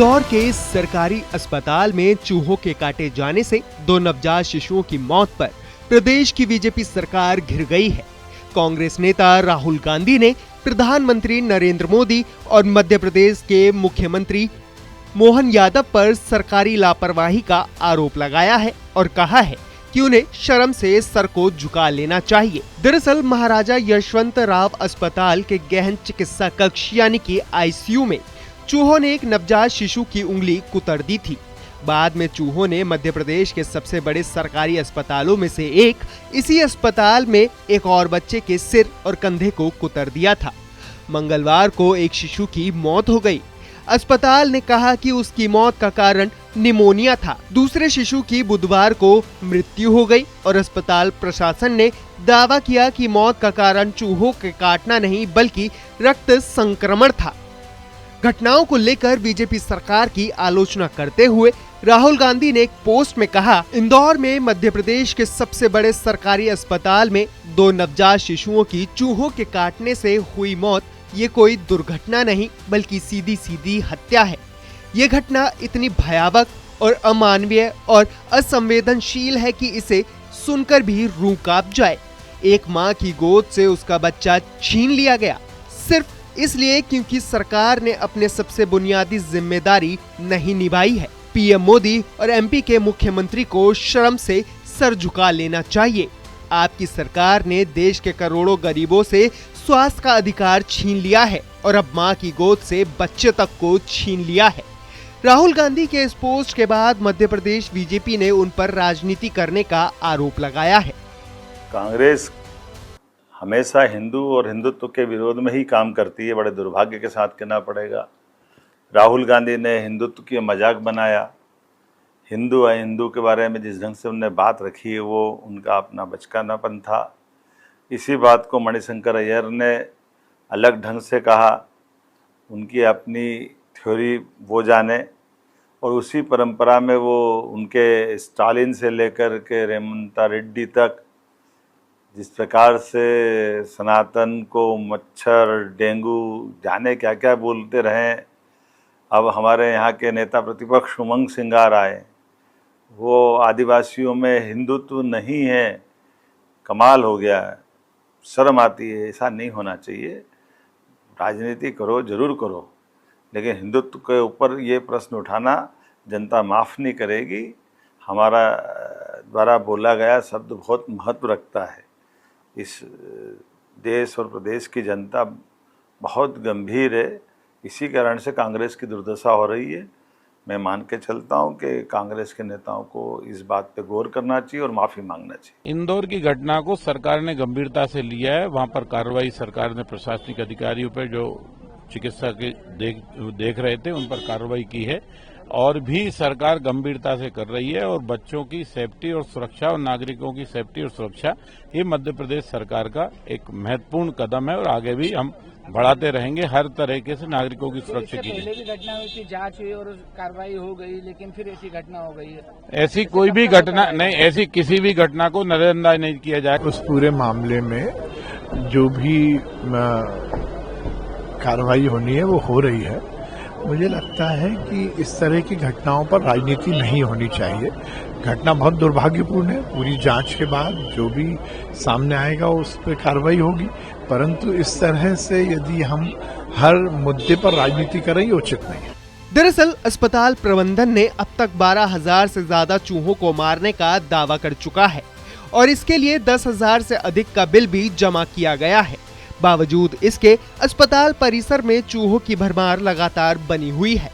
इंदौर के सरकारी अस्पताल में चूहों के काटे जाने से 2 नवजात शिशुओं की मौत पर प्रदेश की बीजेपी सरकार घिर गई है। कांग्रेस नेता राहुल गांधी ने प्रधानमंत्री नरेंद्र मोदी और मध्य प्रदेश के मुख्यमंत्री मोहन यादव पर सरकारी लापरवाही का आरोप लगाया है और कहा है कि उन्हें शर्म से सर को झुका लेना चाहिए। दरअसल महाराजा यशवंत राव अस्पताल के गहन चिकित्सा कक्ष यानी कि आईसीयू में चूहों ने एक नवजात शिशु की उंगली कुतर दी थी। बाद में चूहों ने मध्य प्रदेश के सबसे बड़े सरकारी अस्पतालों में से एक इसी अस्पताल में एक और बच्चे के सिर और कंधे को कुतर दिया था। मंगलवार को एक शिशु की मौत हो गई। अस्पताल ने कहा कि उसकी मौत का कारण निमोनिया था। दूसरे शिशु की बुधवार को मृत्यु हो गई और अस्पताल प्रशासन ने दावा किया कि मौत का कारण चूहों के काटना नहीं बल्कि रक्त संक्रमण था। घटनाओं को लेकर बीजेपी सरकार की आलोचना करते हुए राहुल गांधी ने एक पोस्ट में कहा, इंदौर में मध्य प्रदेश के सबसे बड़े सरकारी अस्पताल में 2 नवजात शिशुओं की चूहों के काटने से हुई मौत ये कोई दुर्घटना नहीं बल्कि सीधी सीधी हत्या है। ये घटना इतनी भयावह और अमानवीय और असंवेदनशील है कि इसे सुनकर भी रूह कांप जाए। एक माँ की गोद से उसका बच्चा छीन लिया गया सिर्फ इसलिए क्योंकि सरकार ने अपने सबसे बुनियादी जिम्मेदारी नहीं निभाई है। पीएम मोदी और एमपी के मुख्यमंत्री को शर्म से सर झुका लेना चाहिए। आपकी सरकार ने देश के करोड़ों गरीबों से स्वास्थ्य का अधिकार छीन लिया है और अब मां की गोद से बच्चे तक को छीन लिया है। राहुल गांधी के इस पोस्ट के बाद मध्य प्रदेश बीजेपी ने उन पर राजनीति करने का आरोप लगाया है। कांग्रेस हमेशा हिंदू और हिंदुत्व के विरोध में ही काम करती है। बड़े दुर्भाग्य के साथ कहना पड़ेगा, राहुल गांधी ने हिंदुत्व की मजाक बनाया। हिंदू अहिंदू के बारे में जिस ढंग से उन्होंने बात रखी है वो उनका अपना बचकानापन था। इसी बात को मणिशंकर अय्यर ने अलग ढंग से कहा। उनकी अपनी थ्योरी वो जाने और उसी परंपरा में वो उनके स्टालिन से लेकर के रेवंत रेड्डी तक जिस प्रकार से सनातन को मच्छर, डेंगू, जाने क्या क्या बोलते रहे। अब हमारे यहाँ के नेता प्रतिपक्ष उमंग सिंगार आए, वो आदिवासियों में हिंदुत्व नहीं है। कमाल हो गया है, शर्म आती है। ऐसा नहीं होना चाहिए। राजनीति करो, जरूर करो, लेकिन हिंदुत्व के ऊपर ये प्रश्न उठाना जनता माफ़ नहीं करेगी। हमारा द्वारा बोला गया शब्द बहुत महत्व रखता है। इस देश और प्रदेश की जनता बहुत गंभीर है। इसी कारण से कांग्रेस की दुर्दशा हो रही है। मैं मान के चलता हूं कि कांग्रेस के नेताओं को इस बात पे गौर करना चाहिए और माफी मांगना चाहिए। इंदौर की घटना को सरकार ने गंभीरता से लिया है। वहां पर कार्रवाई सरकार ने प्रशासनिक अधिकारियों पर जो चिकित्सा के देख रहे थे उन पर कार्रवाई की है और भी सरकार गंभीरता से कर रही है। और बच्चों की सेफ्टी और सुरक्षा और नागरिकों की सेफ्टी और सुरक्षा ये मध्य प्रदेश सरकार का एक महत्वपूर्ण कदम है और आगे भी हम बढ़ाते रहेंगे। हर तरीके से नागरिकों की सुरक्षा की पहले भी घटना हुई थी, जांच हुई और कार्रवाई हो गई, लेकिन फिर ऐसी घटना हो गई है। ऐसी कोई भी घटना नहीं, ऐसी किसी भी घटना को नजरअंदाज नहीं किया जाए। उस पूरे मामले में जो भी कार्रवाई होनी है वो हो रही है। मुझे लगता है कि इस तरह की घटनाओं पर राजनीति नहीं होनी चाहिए। घटना बहुत दुर्भाग्यपूर्ण है। पूरी जांच के बाद जो भी सामने आएगा उस पर कार्रवाई होगी, परंतु इस तरह से यदि हम हर मुद्दे पर राजनीति करें ये उचित नहीं है। दरअसल अस्पताल प्रबंधन ने अब तक 12,000 से ज्यादा चूहों को मारने का दावा कर चुका है और इसके लिए 10,000 से अधिक का बिल भी जमा किया गया है। बावजूद इसके अस्पताल परिसर में चूहों की भरमार लगातार बनी हुई है।